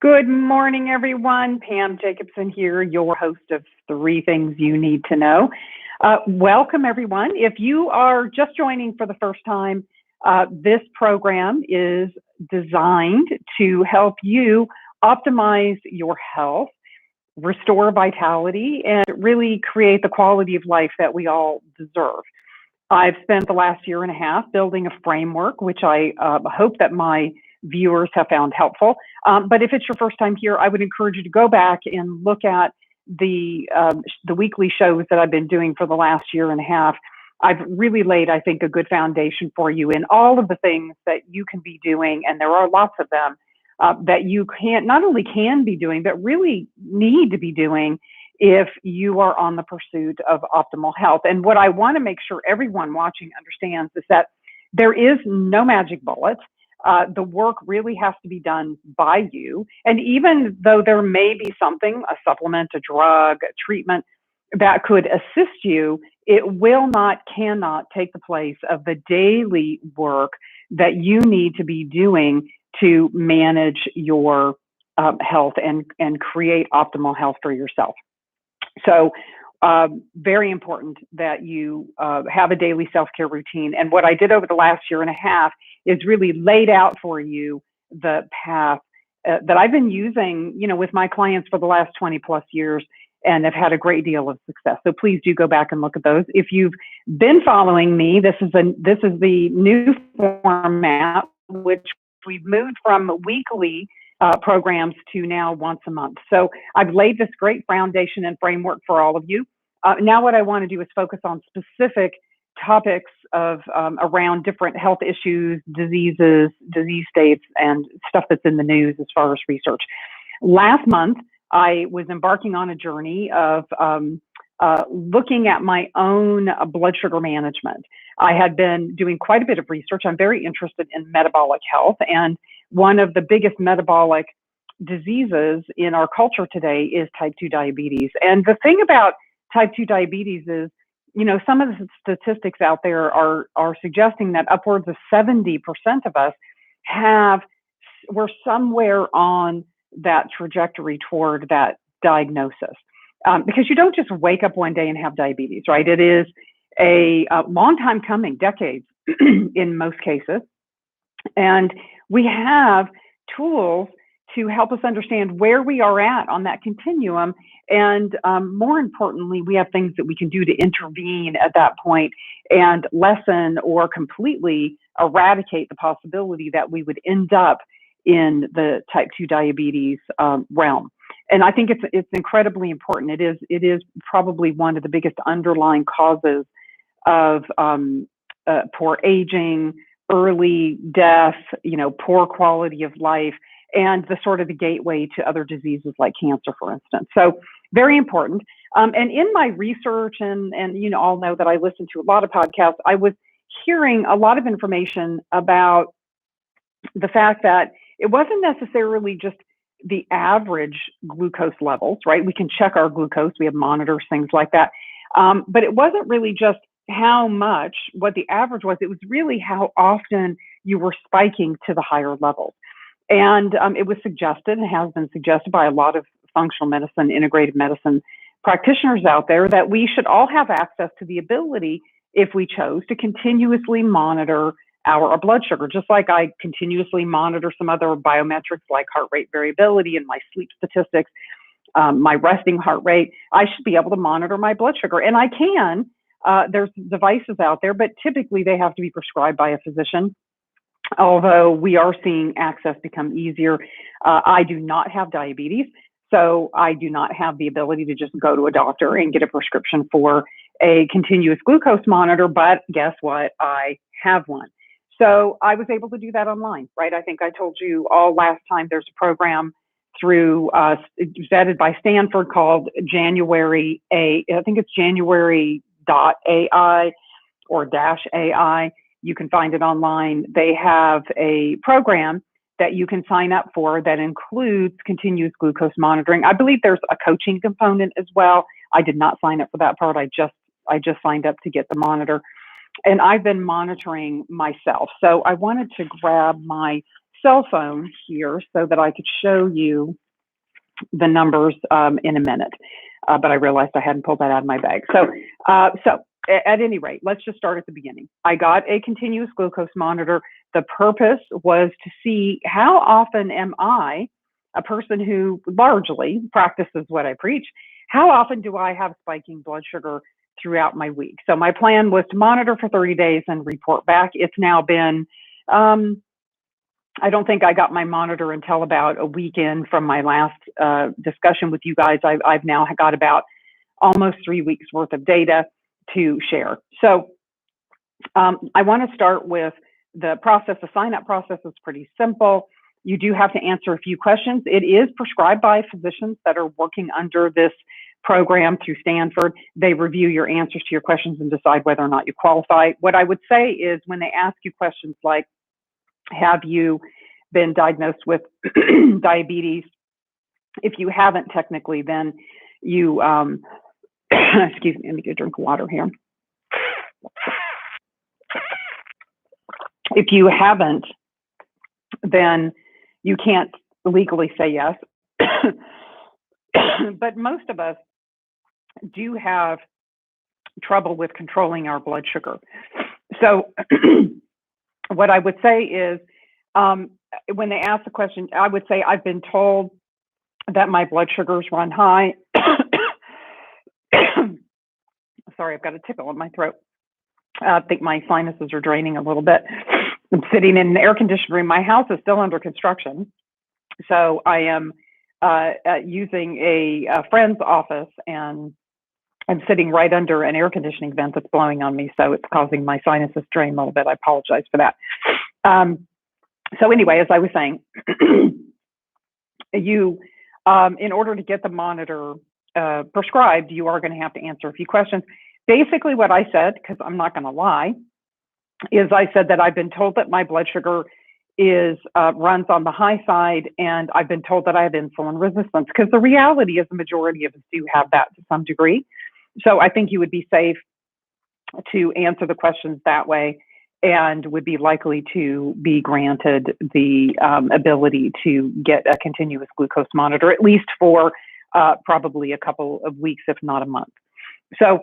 Good morning, everyone. Pam Jacobson here, your host of Three Things You Need to Know. Welcome, everyone. If you are just joining for the first time, this program is designed to help you optimize your health, restore vitality, and really create the quality of life that we all deserve. I've spent the last year and a half building a framework, which I hope that my viewers have found helpful. But if it's your first time here, I would encourage you to go back and look at the weekly shows that I've been doing for the last year and a half. I've really laid, I think, a good foundation for you in all of the things that you can be doing, and there are lots of them that you can not only can be doing, but really need to be doing if you are on the pursuit of optimal health. And what I want to make sure everyone watching understands is that there is no magic bullet. The work really has to be done by you. And even though there may be something, a supplement, a drug, a treatment that could assist you, it will not, cannot take the place of the daily work that you need to be doing to manage your health and create optimal health for yourself. So very important that you have a daily self-care routine. And what I did over the last year and a half is really laid out for you the path that I've been using, with my clients for the last 20 plus years and have had a great deal of success. So please do go back and look at those. If you've been following me, this is the new format, which we've moved from weekly programs to now once a month. So I've laid this great foundation and framework for all of you. Now what I want to do is focus on specific topics of around different health issues, diseases, disease states, and stuff that's in the news as far as research. Last month, I was embarking on a journey of looking at my own blood sugar management. I had been doing quite a bit of research. I'm very interested in metabolic health, and one of the biggest metabolic diseases in our culture today is type 2 diabetes. And the thing about type 2 diabetes is, some of the statistics out there are suggesting that upwards of 70% of us we're somewhere on that trajectory toward that diagnosis. Because you don't just wake up one day and have diabetes, right? It is a long time coming, decades in most cases. And we have tools to help us understand where we are at on that continuum. And more importantly, we have things that we can do to intervene at that point and lessen or completely eradicate the possibility that we would end up in the type 2 diabetes realm. And I think it's incredibly important. It is probably one of the biggest underlying causes of poor aging, early death, poor quality of life, and the sort of the gateway to other diseases like cancer, for instance. So very important. And in my research, and all know that I listen to a lot of podcasts, I was hearing a lot of information about the fact that it wasn't necessarily just the average glucose levels, right? We can check our glucose. We have monitors, things like that. But it wasn't really just what the average was. It was really how often you were spiking to the higher levels. And it was suggested and has been suggested by a lot of functional medicine, integrative medicine practitioners out there that we should all have access to the ability, if we chose, to continuously monitor our blood sugar, just like I continuously monitor some other biometrics like heart rate variability and my sleep statistics, my resting heart rate. I should be able to monitor my blood sugar, and I can. There's devices out there, but typically they have to be prescribed by a physician. Although we are seeing access become easier. I do not have diabetes, so I do not have the ability to just go to a doctor and get a prescription for a continuous glucose monitor, but guess what? I have one. So I was able to do that online, right? I think I told you all last time there's a program through vetted by Stanford called January I think it's January.ai or -AI. You can find it online. They have a program that you can sign up for that includes continuous glucose monitoring. I believe there's a coaching component as well. I did not sign up for that part. I just signed up to get the monitor. And I've been monitoring myself. So I wanted to grab my cell phone here so that I could show you the numbers in a minute, but I realized I hadn't pulled that out of my bag. So at any rate, let's just start at the beginning. I got a continuous glucose monitor. The purpose was to see how often am I, a person who largely practices what I preach, how often do I have spiking blood sugar throughout my week? So my plan was to monitor for 30 days and report back. It's now been, I don't think I got my monitor until about a week in from my last discussion with you guys. I've now got about almost 3 weeks worth of data to share. So I want to start with the process. The sign-up process is pretty simple. You do have to answer a few questions. It is prescribed by physicians that are working under this program through Stanford. They review your answers to your questions and decide whether or not you qualify. What I would say is when they ask you questions like, have you been diagnosed with diabetes? If you haven't technically, then you, excuse me, let me get a drink of water here. If you haven't, then you can't legally say yes. But most of us do have trouble with controlling our blood sugar. So what I would say is, when they ask the question, I would say, I've been told that my blood sugars run high. Sorry, I've got a tickle in my throat. I think my sinuses are draining a little bit. I'm sitting in an air-conditioned room. My house is still under construction, so I am using a friend's office, and I'm sitting right under an air conditioning vent that's blowing on me, so it's causing my sinuses to drain a little bit. I apologize for that. So anyway, as I was saying, you, in order to get the monitor prescribed, you are going to have to answer a few questions. Basically what I said, because I'm not going to lie, is I said that I've been told that my blood sugar is runs on the high side, and I've been told that I have insulin resistance, because the reality is the majority of us do have that to some degree. So I think you would be safe to answer the questions that way and would be likely to be granted the ability to get a continuous glucose monitor, at least for probably a couple of weeks, if not a month. So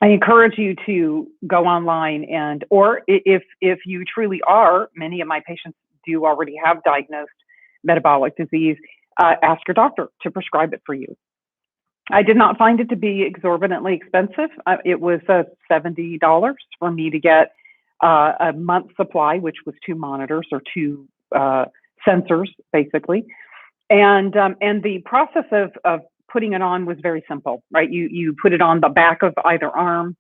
I encourage you to go online and, or if you truly are, many of my patients do already have diagnosed metabolic disease, ask your doctor to prescribe it for you. I did not find it to be exorbitantly expensive. It was $70 for me to get a month supply, which was 2 monitors or 2 sensors, basically. And the process of putting it on was very simple, right? You put it on the back of either arm.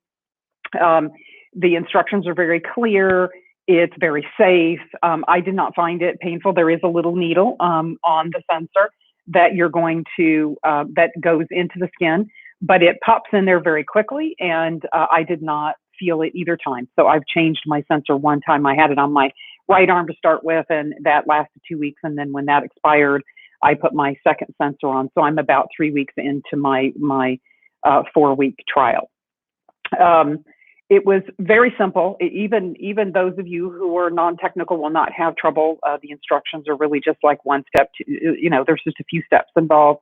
The instructions are very clear. It's very safe. I did not find it painful. There is a little needle on the sensor that you're going to, that goes into the skin, but it pops in there very quickly, and I did not feel it either time. So I've changed my sensor one time. I had it on my right arm to start with, and that lasted 2 weeks. And then when that expired, I put my second sensor on. So I'm about 3 weeks into my 4-week trial. It was very simple. Even those of you who are non-technical will not have trouble. The instructions are really just like one step. There's just a few steps involved.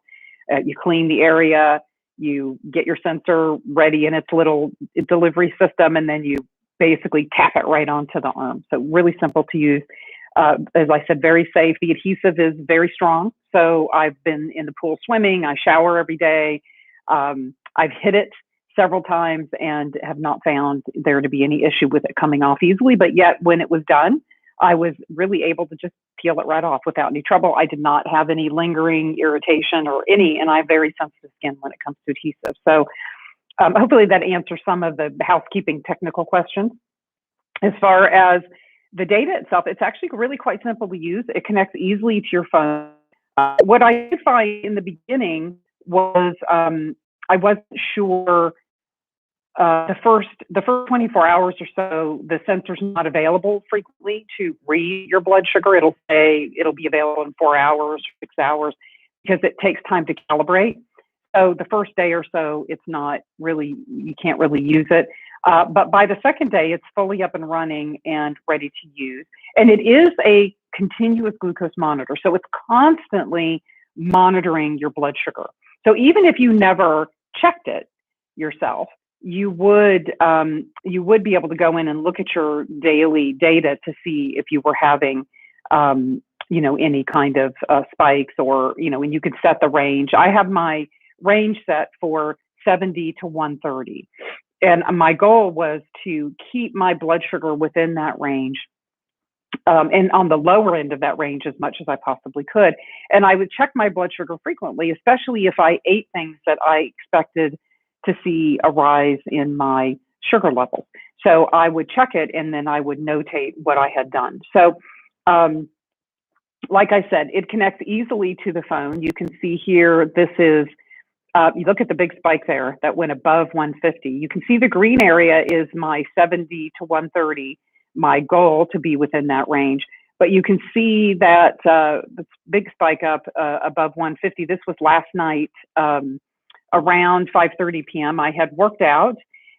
You clean the area, you get your sensor ready in its little delivery system, and then you basically tap it right onto the arm. So really simple to use. As I said, very safe. The adhesive is very strong. So I've been in the pool swimming. I shower every day. I've hit it several times and have not found there to be any issue with it coming off easily. But yet when it was done, I was really able to just peel it right off without any trouble. I did not have any lingering irritation or and I have very sensitive skin when it comes to adhesive. So hopefully that answers some of the housekeeping technical questions. As far as the data itself, it's actually really quite simple to use. It connects easily to your phone. What I did find in the beginning was I wasn't sure the first 24 hours or so, the sensor's not available frequently to read your blood sugar. It'll say it'll be available in 4 hours, 6 hours, because it takes time to calibrate. So the first day or so, it's not really, you can't really use it. But by the second day, it's fully up and running and ready to use. And it is a continuous glucose monitor. So it's constantly monitoring your blood sugar. So even if you never checked it yourself, you would be able to go in and look at your daily data to see if you were having any kind of spikes, or and you could set the range. I have my range set for 70 to 130, and my goal was to keep my blood sugar within that range, and on the lower end of that range as much as I possibly could. And I would check my blood sugar frequently, especially if I ate things that I expected to see a rise in my sugar levels. So I would check it, and then I would notate what I had done. So like I said, it connects easily to the phone. You can see here, this is, you look at the big spike there that went above 150. You can see the green area is my 70 to 130, my goal to be within that range. But you can see that the big spike up above 150, this was last night around 5:30 p.m. I had worked out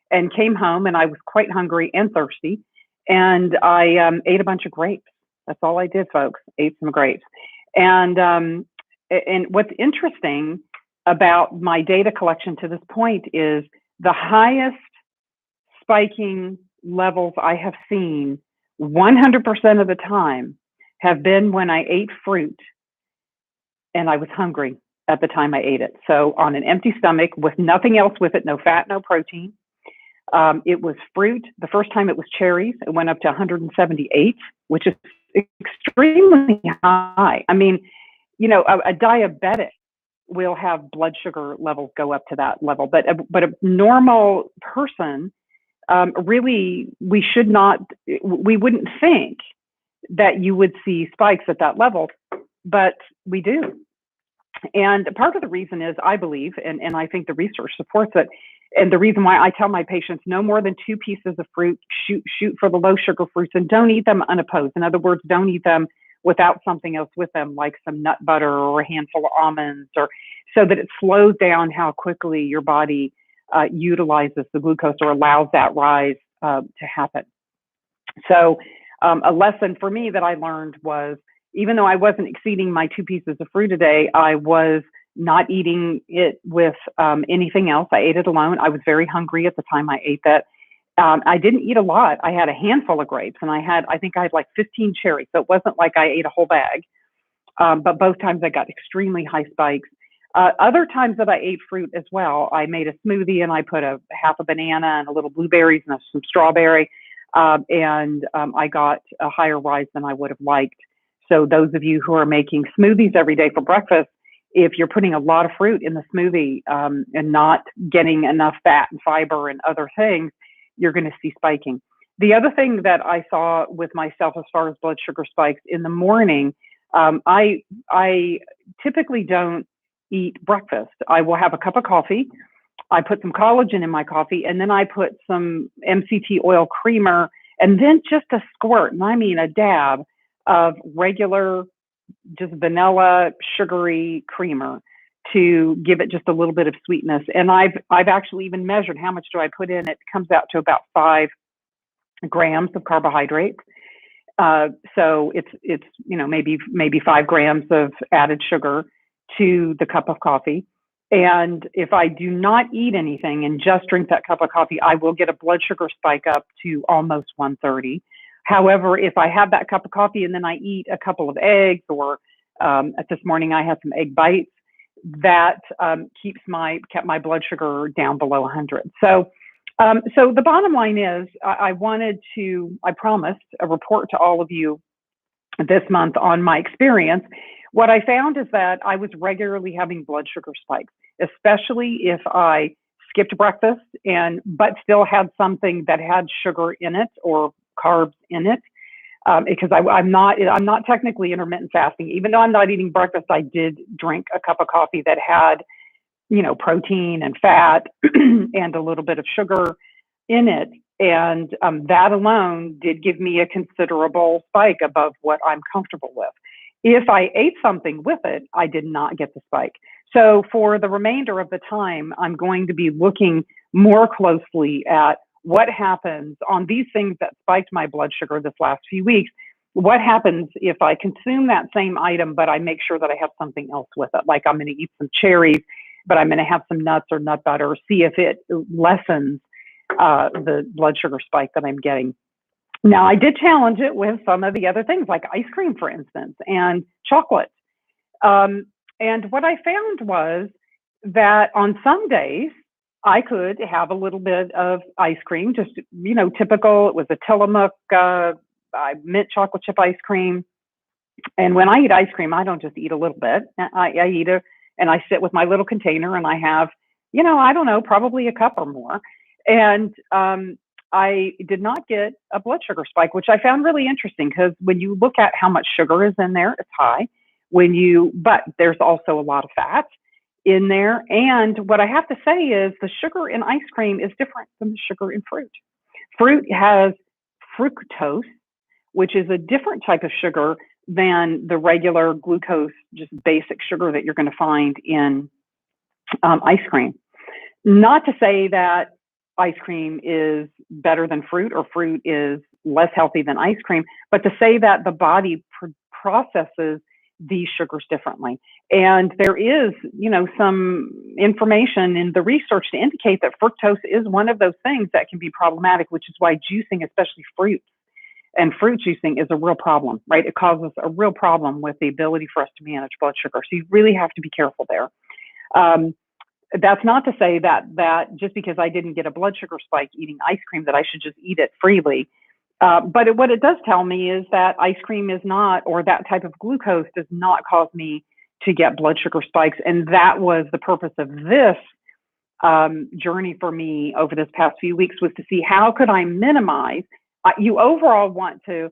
and came home, and I was quite hungry and thirsty. And I ate a bunch of grapes. That's all I did, folks, ate some grapes. And what's interesting about my data collection to this point is the highest spiking levels I have seen 100% of the time have been when I ate fruit and I was hungry at the time I ate it. So on an empty stomach with nothing else with it, no fat, no protein. It was fruit. The first time it was cherries. It went up to 178, which is extremely high. I mean, a diabetic will have blood sugar levels go up to that level, but a normal person, really, we wouldn't think that you would see spikes at that level, but we do. And part of the reason is, I believe, and I think the research supports it, and the reason why I tell my patients no more than 2 pieces of fruit, shoot for the low sugar fruits, and don't eat them unopposed. In other words, don't eat them without something else with them, like some nut butter or a handful of almonds, or so that it slows down how quickly your body utilizes the glucose or allows that rise to happen. So a lesson for me that I learned was, even though I wasn't exceeding my 2 pieces of fruit a day, I was not eating it with anything else. I ate it alone. I was very hungry at the time I ate that. I didn't eat a lot. I had a handful of grapes, and I think I had like 15 cherries. So it wasn't like I ate a whole bag. But both times I got extremely high spikes. Other times that I ate fruit as well, I made a smoothie and I put a half a banana and a little blueberries and some strawberry. And I got a higher rise than I would have liked. So those of you who are making smoothies every day for breakfast, if you're putting a lot of fruit in the smoothie and not getting enough fat and fiber and other things, you're going to see spiking. The other thing that I saw with myself as far as blood sugar spikes in the morning, I typically don't eat breakfast. I will have a cup of coffee. I put some collagen in my coffee, and then I put some MCT oil creamer, and then just a squirt, and I mean a dab of regular, just vanilla, sugary creamer to give it just a little bit of sweetness. And I've actually even measured how much do I put in. It comes out to about 5 grams of carbohydrates. So it's maybe 5 grams of added sugar to the cup of coffee. And if I do not eat anything and just drink that cup of coffee, I will get a blood sugar spike up to almost 130. However, if I have that cup of coffee and then I eat a couple of eggs, or this morning I had some egg bites, that kept my blood sugar down below 100. So the bottom line is, I promised a report to all of you this month on my experience. What I found is that I was regularly having blood sugar spikes, especially if I skipped breakfast but still had something that had sugar in it or carbs in it, because I'm not technically intermittent fasting. Even though I'm not eating breakfast, I did drink a cup of coffee that had, protein and fat and a little bit of sugar in it. And that alone did give me a considerable spike above what I'm comfortable with. If I ate something with it, I did not get the spike. So for the remainder of the time, I'm going to be looking more closely at what happens on these things that spiked my blood sugar this last few weeks. What happens if I consume that same item, but I make sure that I have something else with it? Like I'm going to eat some cherries, but I'm going to have some nuts or nut butter, see if it lessens the blood sugar spike that I'm getting. Now, I did challenge it with some of the other things like ice cream, for instance, and chocolate. Um, and what I found was that on some days, I could have a little bit of ice cream, just, typical. It was a Tillamook mint chocolate chip ice cream. And when I eat ice cream, I don't just eat a little bit. I eat it and I sit with my little container and I have, I don't know, probably a cup or more. And I did not get a blood sugar spike, which I found really interesting because when you look at how much sugar is in there, it's high. But there's also a lot of fat in there. And what I have to say is the sugar in ice cream is different than the sugar in fruit. Fruit has fructose, which is a different type of sugar than the regular glucose, just basic sugar that you're going to find in ice cream. Not to say that ice cream is better than fruit or fruit is less healthy than ice cream, but to say that the body processes these sugars differently. And there is, some information in the research to indicate that fructose is one of those things that can be problematic, which is why juicing, especially fruits and fruit juicing, is a real problem, right? It causes a real problem with the ability for us to manage blood sugar. So you really have to be careful there. That's not to say that just because I didn't get a blood sugar spike eating ice cream that I should just eat it freely. But what it does tell me is that ice cream is not, or that type of glucose does not cause me to get blood sugar spikes. And that was the purpose of this journey for me over this past few weeks, was to see how could I minimize. You overall want to,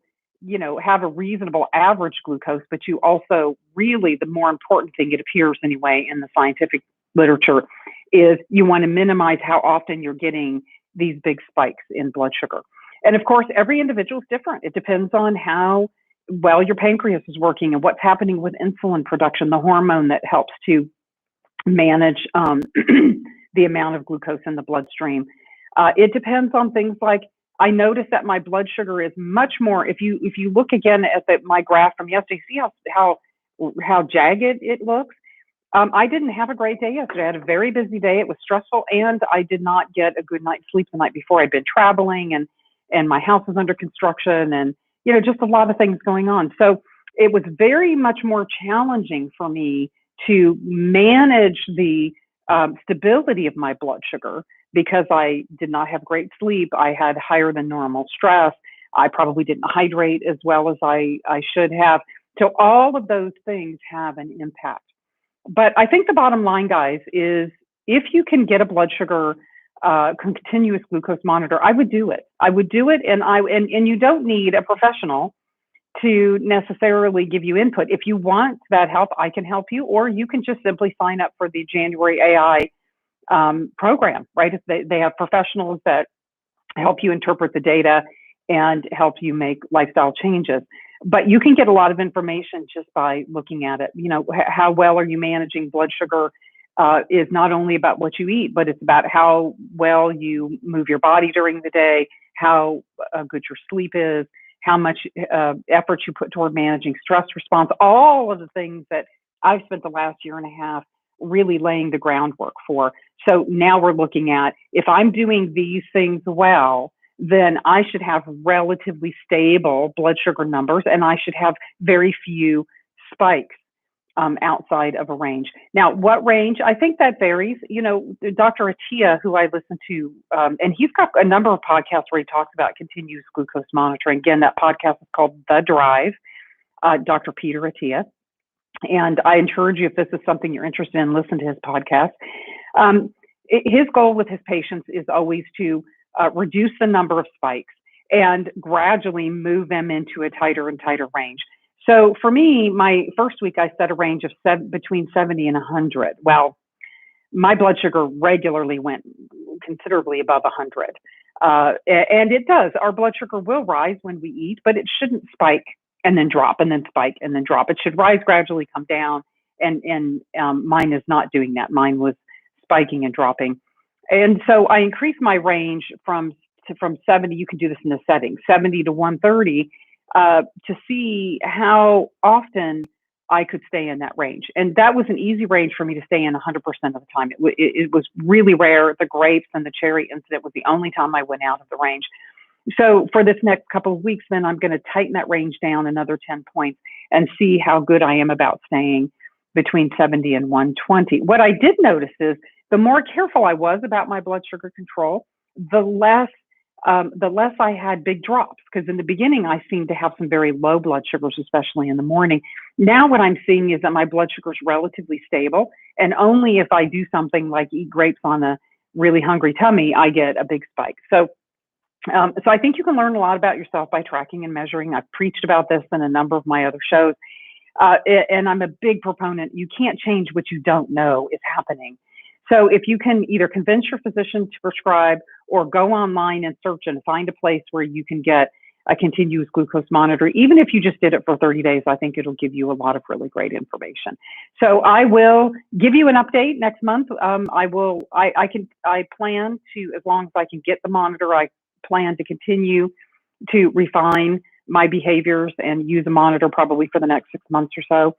have a reasonable average glucose, but you also really, the more important thing, it appears anyway in the scientific literature, is you want to minimize how often you're getting these big spikes in blood sugar. And of course, every individual is different. It depends on how well your pancreas is working and what's happening with insulin production, the hormone that helps to manage the amount of glucose in the bloodstream. It depends on things like, I noticed that my blood sugar is much more, if you look again at my graph from yesterday, see how jagged it looks. I didn't have a great day yesterday. I had a very busy day. It was stressful, and I did not get a good night's sleep the night before. I'd been traveling, and my house was under construction, and just a lot of things going on. So it was very much more challenging for me to manage the stability of my blood sugar because I did not have great sleep. I had higher than normal stress. I probably didn't hydrate as well as I should have. So all of those things have an impact. But I think the bottom line, guys, is if you can get a blood sugar continuous glucose monitor, I would do it. I would do it, and you don't need a professional to necessarily give you input. If you want that help, I can help you, or you can just simply sign up for the January AI program, right? They have professionals that help you interpret the data and help you make lifestyle changes. But you can get a lot of information just by looking at it. How well are you managing blood sugar is not only about what you eat, but it's about how well you move your body during the day, how good your sleep is, how much effort you put toward managing stress response, all of the things that I've spent the last year and a half really laying the groundwork for. So now we're looking at, if I'm doing these things well, then I should have relatively stable blood sugar numbers, and I should have very few spikes outside of a range. Now, what range? I think that varies. Dr. Attia, who I listen to, and he's got a number of podcasts where he talks about continuous glucose monitoring. Again, that podcast is called The Drive, Dr. Peter Attia. And I encourage you, if this is something you're interested in, listen to his podcast. His goal with his patients is always to reduce the number of spikes and gradually move them into a tighter and tighter range. So for me, my first week, I set a range of between 70 and 100. Well, my blood sugar regularly went considerably above 100. And it does. Our blood sugar will rise when we eat, but it shouldn't spike and then drop and then spike and then drop. It should rise gradually, come down. And mine is not doing that. Mine was spiking and dropping. And so I increased my range from 70, you can do this in the settings, 70 to 130, to see how often I could stay in that range. And that was an easy range for me to stay in 100% of the time. It was really rare. The grapes and the cherry incident was the only time I went out of the range. So for this next couple of weeks, then I'm going to tighten that range down another 10 points and see how good I am about staying between 70 and 120. What I did notice is the more careful I was about my blood sugar control, the less I had big drops. Because in the beginning, I seemed to have some very low blood sugars, especially in the morning. Now what I'm seeing is that my blood sugar is relatively stable, and only if I do something like eat grapes on a really hungry tummy, I get a big spike. So I think you can learn a lot about yourself by tracking and measuring. I've preached about this in a number of my other shows. And I'm a big proponent. You can't change what you don't know is happening. So if you can either convince your physician to prescribe or go online and search and find a place where you can get a continuous glucose monitor, even if you just did it for 30 days, I think it'll give you a lot of really great information. So I will give you an update next month. I plan to, as long as I can get the monitor, I plan to continue to refine my behaviors and use a monitor probably for the next 6 months or so.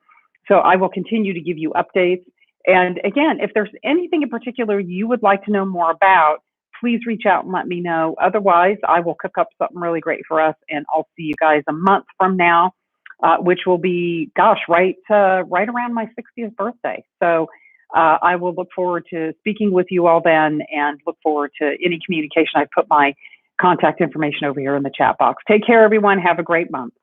So I will continue to give you updates. And again, if there's anything in particular you would like to know more about, please reach out and let me know. Otherwise, I will cook up something really great for us, and I'll see you guys a month from now, which will be, right around my 60th birthday. So I will look forward to speaking with you all then, and look forward to any communication. I put my contact information over here in the chat box. Take care, everyone. Have a great month.